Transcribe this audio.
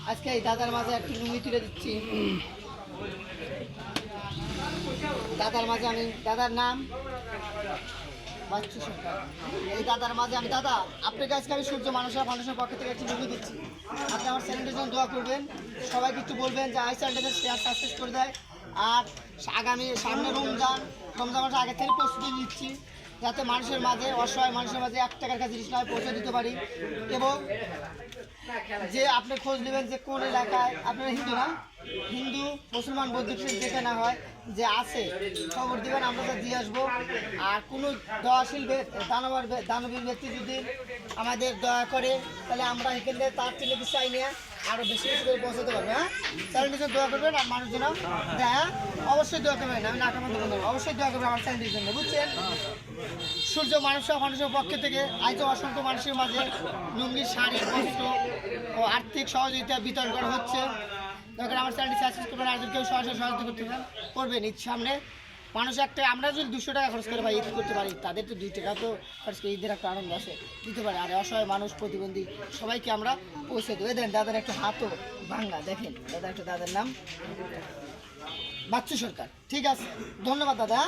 আজকে এই দাদার মাঝে একটু লুঙ্গি তুলে দিচ্ছি। দাদার মাঝে আমি, দাদার নাম বাচ্চু সরকার। এই দাদার মাঝে আমি, দাদা আপনার কাছে আমি সূর্য মানুষের ফাউন্ডেশনের পক্ষ থেকে একটু লুঙ্গি দিচ্ছি। আপনি আমার চ্যানেলটার জন্য দোয়া করবেন, সবাইকে একটু বলবেন যে এই চ্যানেলটা শেয়ার সাবস্ক্রাইব করে দেয়। আর আগামী সামনে রমজান মাসে আগে থেকে প্রস্তুতি নিচ্ছি, যাতে মানুষের মাঝে, অসহায় মানুষের মাঝে 1 টাকার কাছে জিনিস নয় পৌঁছে দিতে পারি। এবং যে আপনি খোঁজ নেবেন যে কোন এলাকায়, আপনারা হিন্দু না, হিন্দু মুসলমান বৌদ্ধ দেখে না হয় যে আছে, খবর দেবেন, আমরা তো দিয়ে আসবো। আর কোনো দয়াশীল দানবীর ব্যক্তি যদি আমাদের দয়া করে, তাহলে আমরা এখান থেকে তার থেকে কিছু চাই নিয়ে আরও বেশি বেশি করে পৌঁছাতে পারবো। হ্যাঁ, চ্যানেলটির জন্য দোয়া করবেন। আর মানুষ যেন হ্যাঁ অবশ্যই দোয়া করবেন, আমি নাকামা দেবো, অবশ্যই দোয়া করবেন আমার চ্যানেলটির জন্য, বুঝছেন। সূর্য মানুষের পক্ষ থেকে আজ অসংখ্য মানুষের মাঝে লুঙ্গি, শাড়ি, বস্ত্র ও আর্থিক সহযোগিতা বিতরণ করা হচ্ছে। দরকার আমার চ্যানেলটি সাবস্ক্রাইব করবেন। আর যদি কেউ সরাসরি সহযোগিতা করতে করবেন, ঈদ সামনে মানুষ একটা, আমরা যদি 200 টাকা খরচ করে ভাই ঈদ করতে পারি, তাদের তো 2 টাকা তো খরচ করে ঈদের একটা আনন্দ আছে, দিতে পারে। আর অসহায় মানুষ, প্রতিবন্ধী সবাইকে আমরা পৌঁছে দেবো। দেন দাদার একটা হাতও ভাঙ্গা, দেখেন দাদা, একটা দাদার নাম বাচ্চু সরকার। ঠিক আছে, ধন্যবাদ দাদা।